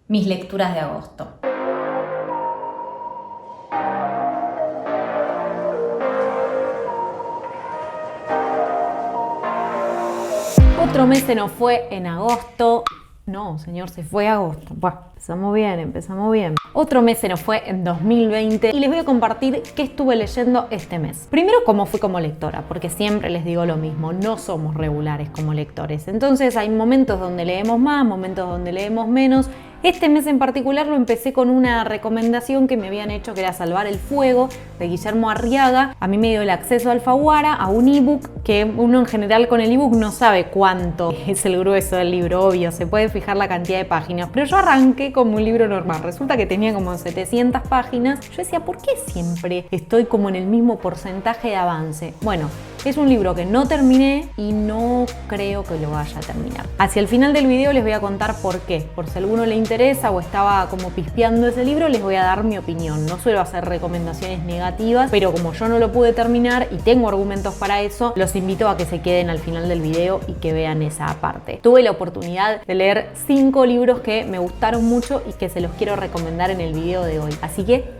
Mis lecturas de agosto. Otro mes se nos fue en agosto. No, señor, se fue agosto. Bueno, empezamos bien. Otro mes se nos fue en 2020 y les voy a compartir qué estuve leyendo este mes. Primero, cómo fui como lectora, porque siempre les digo lo mismo, no somos regulares como lectores. Entonces hay momentos donde leemos más, momentos donde leemos menos. Este mes en particular lo empecé con una recomendación que me habían hecho, que era Salvar el Fuego, de Guillermo Arriaga. A mí me dio el acceso a Alfaguara, a un ebook, que uno en general con el ebook no sabe cuánto es el grueso del libro, obvio, se puede fijar la cantidad de páginas, pero yo arranqué como un libro normal, resulta que tenía como 700 páginas. Yo decía, ¿por qué siempre estoy como en el mismo porcentaje de avance? Bueno, es un libro que no terminé y no creo que lo vaya a terminar. Hacia el final del video les voy a contar por qué. Por si a alguno le interesa o estaba como pispeando ese libro, les voy a dar mi opinión. No suelo hacer recomendaciones negativas, pero como yo no lo pude terminar y tengo argumentos para eso, los invito a que se queden al final del video y que vean esa parte. Tuve la oportunidad de leer 5 libros que me gustaron mucho y que se los quiero recomendar en el video de hoy. Así que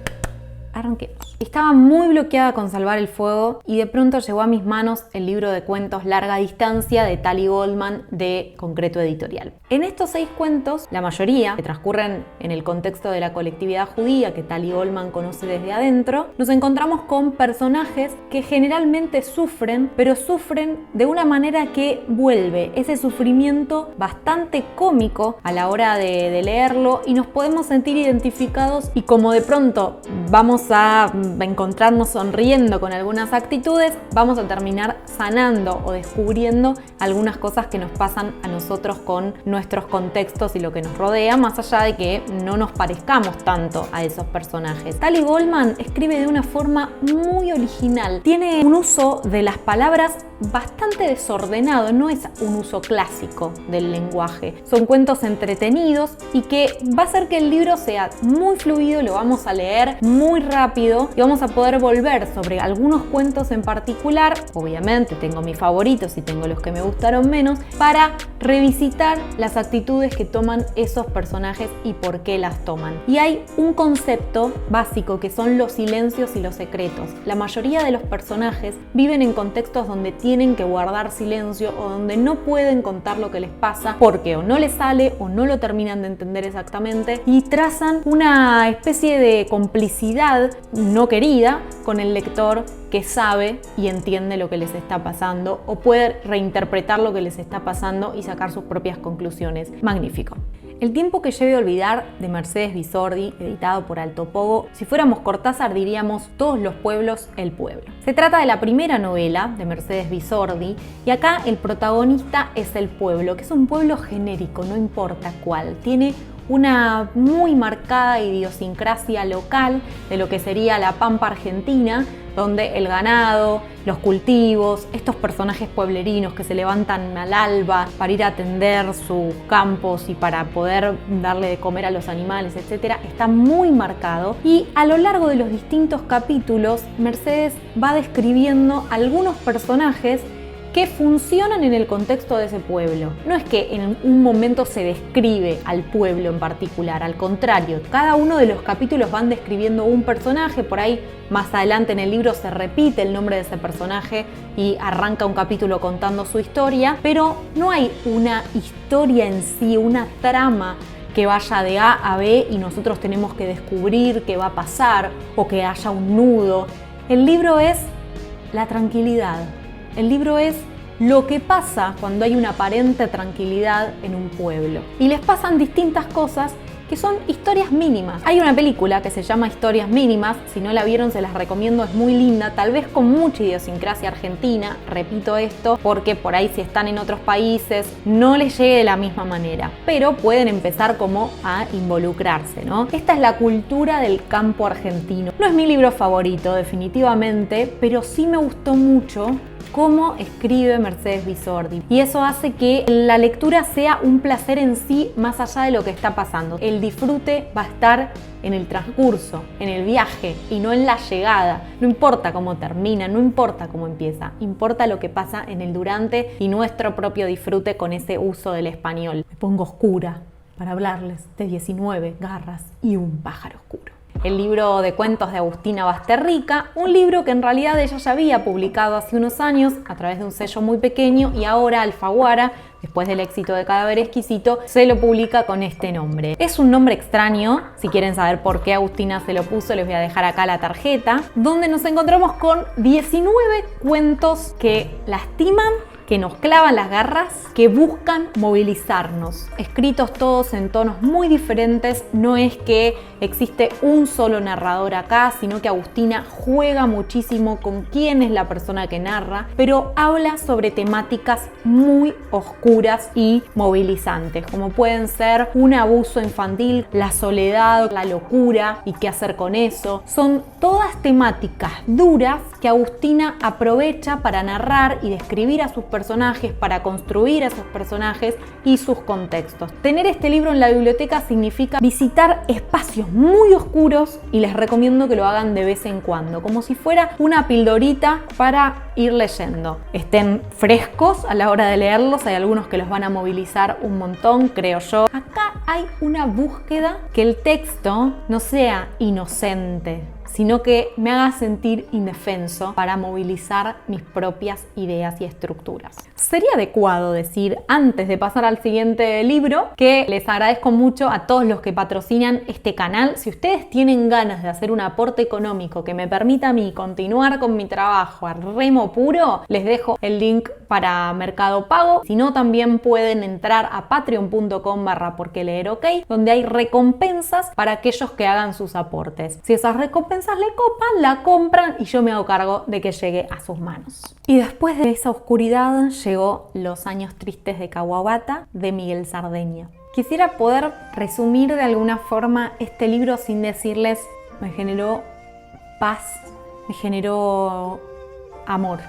arranquemos. Estaba muy bloqueada con Salvar el Fuego y de pronto llegó a mis manos el libro de cuentos Larga Distancia de Tali Goldman de Concreto Editorial. En estos 6 cuentos, la mayoría que transcurren en el contexto de la colectividad judía que Tali Goldman conoce desde adentro, nos encontramos con personajes que generalmente sufren, pero sufren de una manera que vuelve ese sufrimiento bastante cómico a la hora de leerlo y nos podemos sentir identificados y como de pronto vamos a encontrarnos sonriendo con algunas actitudes, vamos a terminar sanando o descubriendo algunas cosas que nos pasan a nosotros con nuestros contextos y lo que nos rodea, más allá de que no nos parezcamos tanto a esos personajes. Tali Goldman escribe de una forma muy original. Tiene un uso de las palabras bastante desordenado, no es un uso clásico del lenguaje. Son cuentos entretenidos y que va a hacer que el libro sea muy fluido, lo vamos a leer muy rápido y vamos a poder volver sobre algunos cuentos en particular. Obviamente tengo mis favoritos y tengo los que me gustaron menos, para revisitar las actitudes que toman esos personajes y por qué las toman. Y hay un concepto básico que son los silencios y los secretos. La mayoría de los personajes viven en contextos donde tienen que guardar silencio o donde no pueden contar lo que les pasa porque o no les sale o no lo terminan de entender exactamente y trazan una especie de complicidad no querida con el lector que sabe y entiende lo que les está pasando o puede reinterpretar lo que les está pasando y sacar sus propias conclusiones. Magnífico. El tiempo que lleve a olvidar, de Mercedes Visordi, editado por Alto Pogo. Si fuéramos Cortázar diríamos Todos los pueblos, el pueblo. Se trata de la primera novela de Mercedes Visordi y acá el protagonista es el pueblo, que es un pueblo genérico, no importa cuál. Tiene una muy marcada idiosincrasia local de lo que sería la Pampa argentina, donde el ganado, los cultivos, estos personajes pueblerinos que se levantan al alba para ir a atender sus campos y para poder darle de comer a los animales, etc., está muy marcado. Y a lo largo de los distintos capítulos, Mercedes va describiendo algunos personajes que funcionan en el contexto de ese pueblo. No es que en un momento se describe al pueblo en particular, al contrario, cada uno de los capítulos van describiendo un personaje, por ahí más adelante en el libro se repite el nombre de ese personaje y arranca un capítulo contando su historia, pero no hay una historia en sí, una trama que vaya de A a B y nosotros tenemos que descubrir qué va a pasar o que haya un nudo. El libro es la tranquilidad. El libro es lo que pasa cuando hay una aparente tranquilidad en un pueblo. Y les pasan distintas cosas que son historias mínimas. Hay una película que se llama Historias Mínimas, si no la vieron se las recomiendo, es muy linda, tal vez con mucha idiosincrasia argentina, repito esto, porque por ahí si están en otros países no les llegue de la misma manera, pero pueden empezar como a involucrarse, ¿no? Esta es la cultura del campo argentino. No es mi libro favorito, definitivamente, pero sí me gustó mucho cómo escribe Mercedes Visordi. Y eso hace que la lectura sea un placer en sí más allá de lo que está pasando. El disfrute va a estar en el transcurso, en el viaje y no en la llegada. No importa cómo termina, no importa cómo empieza, importa lo que pasa en el durante y nuestro propio disfrute con ese uso del español. Me pongo oscura. para hablarles de 19 garras y un pájaro oscuro. El libro de cuentos de Agustina Basterrica, un libro que en realidad ella ya había publicado hace unos años a través de un sello muy pequeño y ahora Alfaguara, después del éxito de Cadáver Exquisito, se lo publica con este nombre. Es un nombre extraño, si quieren saber por qué Agustina se lo puso, les voy a dejar acá la tarjeta, donde nos encontramos con 19 cuentos que lastiman, que nos clavan las garras, que buscan movilizarnos. Escritos todos en tonos muy diferentes, no es que existe un solo narrador acá, sino que Agustina juega muchísimo con quién es la persona que narra, pero habla sobre temáticas muy oscuras y movilizantes, como pueden ser un abuso infantil, la soledad, la locura y qué hacer con eso. Son todas temáticas duras que Agustina aprovecha para narrar y describir a sus personajes, para construir a sus personajes y sus contextos. Tener este libro en la biblioteca significa visitar espacios muy oscuros y les recomiendo que lo hagan de vez en cuando, como si fuera una pildorita para ir leyendo. Estén frescos a la hora de leerlos, hay algunos que los van a movilizar un montón, creo yo. Acá hay una búsqueda que el texto no sea inocente, sino que me haga sentir indefenso para movilizar mis propias ideas y estructuras. Sería adecuado decir, antes de pasar al siguiente libro, que les agradezco mucho a todos los que patrocinan este canal. Si ustedes tienen ganas de hacer un aporte económico que me permita a mí continuar con mi trabajo a remo puro, les dejo el link para Mercado Pago. Si no, también pueden entrar a patreon.com/porqueleerok, donde hay recompensas para aquellos que hagan sus aportes. Si esas recompensas le copan, la compran y yo me hago cargo de que llegue a sus manos. Y después de esa oscuridad llegó Los años tristes de Kawabata, de Miguel Sardeña. Quisiera poder resumir de alguna forma este libro sin decirles me generó paz, me generó amor.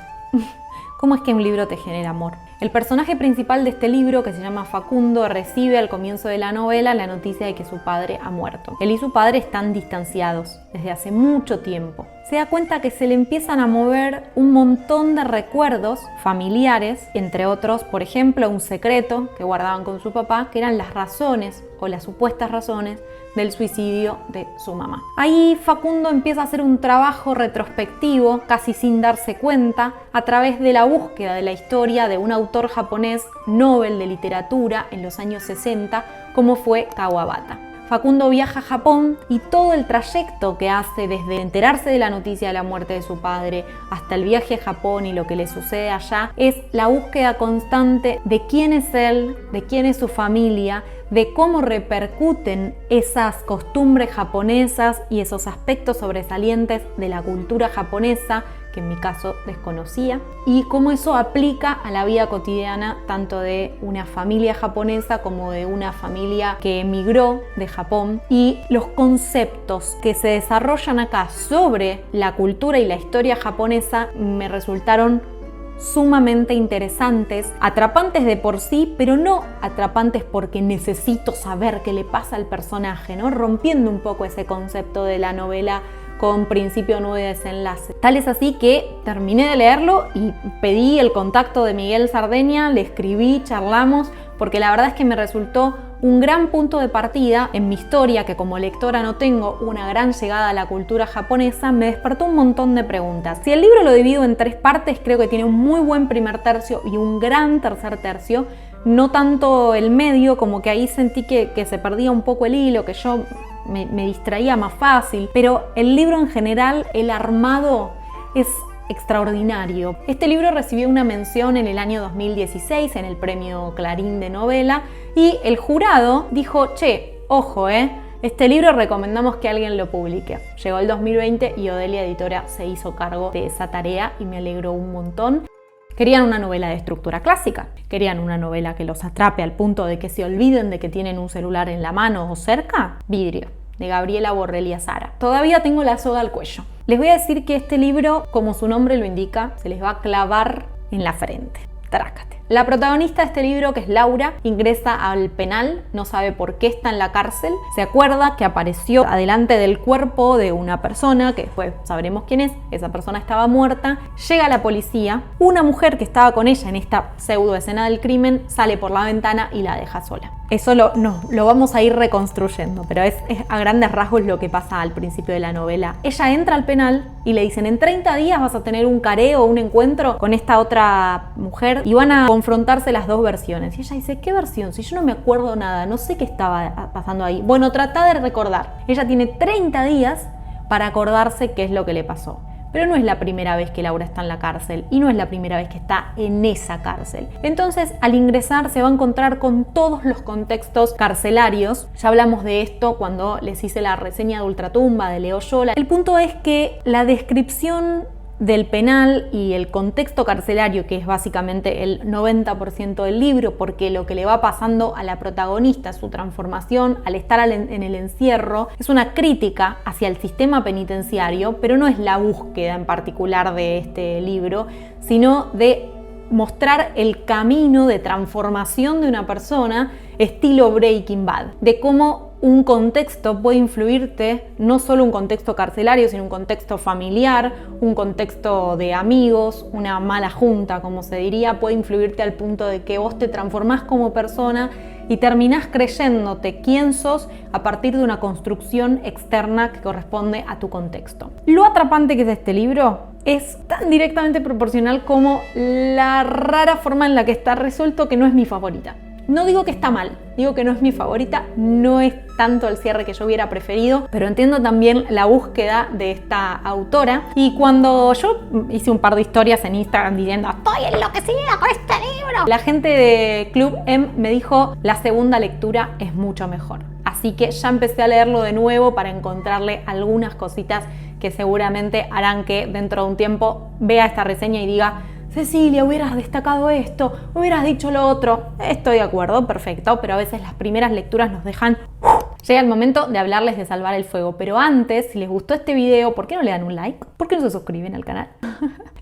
¿Cómo es que un libro te genera amor? El personaje principal de este libro, que se llama Facundo, recibe al comienzo de la novela la noticia de que su padre ha muerto. Él y su padre están distanciados desde hace mucho tiempo. Se da cuenta que se le empiezan a mover un montón de recuerdos familiares, entre otros, por ejemplo, un secreto que guardaban con su papá, que eran las razones o las supuestas razones del suicidio de su mamá. Ahí Facundo empieza a hacer un trabajo retrospectivo, casi sin darse cuenta, a través de la búsqueda de la historia de un autor japonés Nobel de literatura en los años 60, como fue Kawabata. Facundo viaja a Japón y todo el trayecto que hace desde enterarse de la noticia de la muerte de su padre hasta el viaje a Japón y lo que le sucede allá es la búsqueda constante de quién es él, de quién es su familia, de cómo repercuten esas costumbres japonesas y esos aspectos sobresalientes de la cultura japonesa que en mi caso desconocía, y cómo eso aplica a la vida cotidiana tanto de una familia japonesa como de una familia que emigró de Japón, y los conceptos que se desarrollan acá sobre la cultura y la historia japonesa me resultaron sumamente interesantes, atrapantes de por sí, pero no atrapantes porque necesito saber qué le pasa al personaje, ¿no? Rompiendo un poco ese concepto de la novela con principio, nudo y desenlace. Tal es así que terminé de leerlo y pedí el contacto de Miguel Sardeña, le escribí, charlamos, porque la verdad es que me resultó un gran punto de partida en mi historia, que como lectora no tengo una gran llegada a la cultura japonesa, me despertó un montón de preguntas. Si el libro lo divido en 3 partes, creo que tiene un muy buen primer tercio y un gran tercer tercio, no tanto el medio, como que ahí sentí que se perdía un poco el hilo, que yo me distraía más fácil, pero el libro en general, el armado es extraordinario. Este libro recibió una mención en el año 2016 en el premio Clarín de novela y el jurado dijo, che, ojo, este libro recomendamos que alguien lo publique. Llegó el 2020 y Odelia Editora se hizo cargo de esa tarea y me alegró un montón. Querían una novela de estructura clásica, querían una novela que los atrape al punto de que se olviden de que tienen un celular en la mano o cerca. Vidrio, de Gabriela Borrelli Azara. Todavía tengo la soga al cuello. Les voy a decir que este libro, como su nombre lo indica, se les va a clavar en la frente. Trácate. La protagonista de este libro, que es Laura, ingresa al penal, no sabe por qué está en la cárcel, se acuerda que apareció adelante del cuerpo de una persona, que después sabremos quién es, esa persona estaba muerta, llega la policía, una mujer que estaba con ella en esta pseudo escena del crimen sale por la ventana y la deja sola. Eso lo vamos a ir reconstruyendo, pero es a grandes rasgos lo que pasa al principio de la novela. Ella entra al penal y le dicen, en 30 días vas a tener un careo o un encuentro con esta otra mujer y van a confrontarse las dos versiones. Y ella dice, ¿qué versión? Si yo no me acuerdo nada, no sé qué estaba pasando ahí. Bueno, trata de recordar. Ella tiene 30 días para acordarse qué es lo que le pasó. Pero no es la primera vez que Laura está en la cárcel y no es la primera vez que está en esa cárcel. Entonces, al ingresar se va a encontrar con todos los contextos carcelarios. Ya hablamos de esto cuando les hice la reseña de Ultratumba de Leo Yola. El punto es que la descripción del penal y el contexto carcelario, que es básicamente el 90% del libro, porque lo que le va pasando a la protagonista, su transformación al estar en el encierro, es una crítica hacia el sistema penitenciario, pero no es la búsqueda en particular de este libro, sino de mostrar el camino de transformación de una persona estilo Breaking Bad, de cómo un contexto puede influirte, no solo un contexto carcelario, sino un contexto familiar, un contexto de amigos, una mala junta, como se diría, puede influirte al punto de que vos te transformás como persona y terminás creyéndote quién sos a partir de una construcción externa que corresponde a tu contexto. Lo atrapante que es este libro es tan directamente proporcional como la rara forma en la que está resuelto, que no es mi favorita. No digo que está mal, digo que no es mi favorita, no es tanto el cierre que yo hubiera preferido, pero entiendo también la búsqueda de esta autora. Y cuando yo hice un par de historias en Instagram diciendo estoy enloquecida con este libro, la gente de Club M me dijo la segunda lectura es mucho mejor. Así que ya empecé a leerlo de nuevo para encontrarle algunas cositas que seguramente harán que dentro de un tiempo vea esta reseña y diga, Cecilia, hubieras destacado esto, hubieras dicho lo otro. Estoy de acuerdo, perfecto, pero a veces las primeras lecturas nos dejan... Llega el momento de hablarles de Salvar el Fuego, pero antes, si les gustó este video, ¿por qué no le dan un like? ¿Por qué no se suscriben al canal?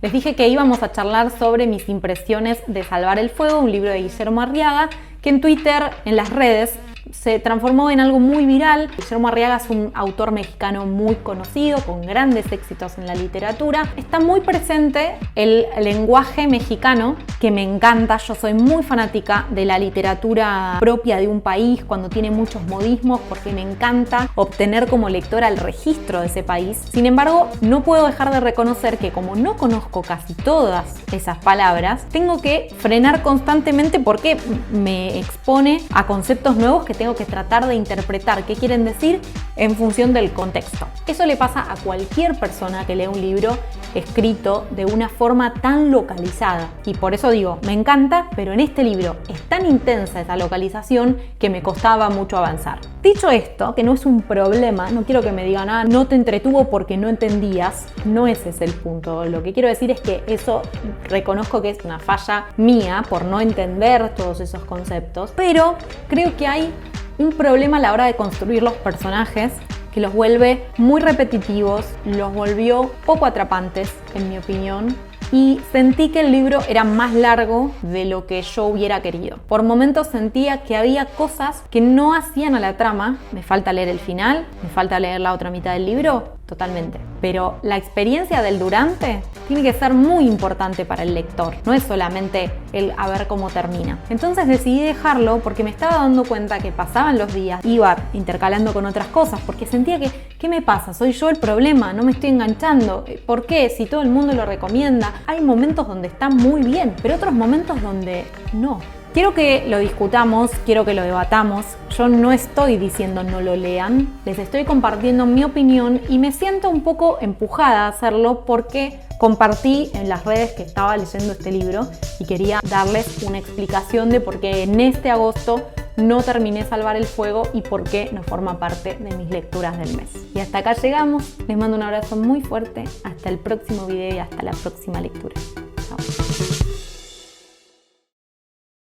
Les dije que íbamos a charlar sobre mis impresiones de Salvar el Fuego, un libro de Guillermo Arriaga, que en Twitter, en las redes, se transformó en algo muy viral. Guillermo Arriaga es un autor mexicano muy conocido, con grandes éxitos en la literatura. Está muy presente el lenguaje mexicano, que me encanta. Yo soy muy fanática de la literatura propia de un país, cuando tiene muchos modismos, porque me encanta obtener como lectora el registro de ese país. Sin embargo, no puedo dejar de reconocer que como no conozco casi todas esas palabras, tengo que frenar constantemente porque me expone a conceptos nuevos que tengo que tratar de interpretar qué quieren decir en función del contexto. Eso le pasa a cualquier persona que lee un libro escrito de una forma tan localizada. Y por eso digo, me encanta, pero en este libro es tan intensa esa localización que me costaba mucho avanzar. Dicho esto, que no es un problema, no quiero que me digan, no te entretuvo porque no entendías, no ese es el punto. Lo que quiero decir es que eso reconozco que es una falla mía por no entender todos esos conceptos, pero creo que hay un problema a la hora de construir los personajes que los vuelve muy repetitivos, los volvió poco atrapantes, en mi opinión, y sentí que el libro era más largo de lo que yo hubiera querido. Por momentos sentía que había cosas que no hacían a la trama. Me falta leer el final, me falta leer la otra mitad del libro, totalmente. Pero la experiencia del durante tiene que ser muy importante para el lector. No es solamente el a ver cómo termina. Entonces decidí dejarlo porque me estaba dando cuenta que pasaban los días, iba intercalando con otras cosas, porque sentía que, ¿qué me pasa? ¿Soy yo el problema? ¿No me estoy enganchando? ¿Por qué? Si todo el mundo lo recomienda. Hay momentos donde está muy bien, pero otros momentos donde no. Quiero que lo discutamos, quiero que lo debatamos. Yo no estoy diciendo no lo lean, les estoy compartiendo mi opinión y me siento un poco empujada a hacerlo porque compartí en las redes que estaba leyendo este libro y quería darles una explicación de por qué en este agosto no terminé Salvar el Fuego y por qué no forma parte de mis lecturas del mes. Y hasta acá llegamos, les mando un abrazo muy fuerte, hasta el próximo video y hasta la próxima lectura.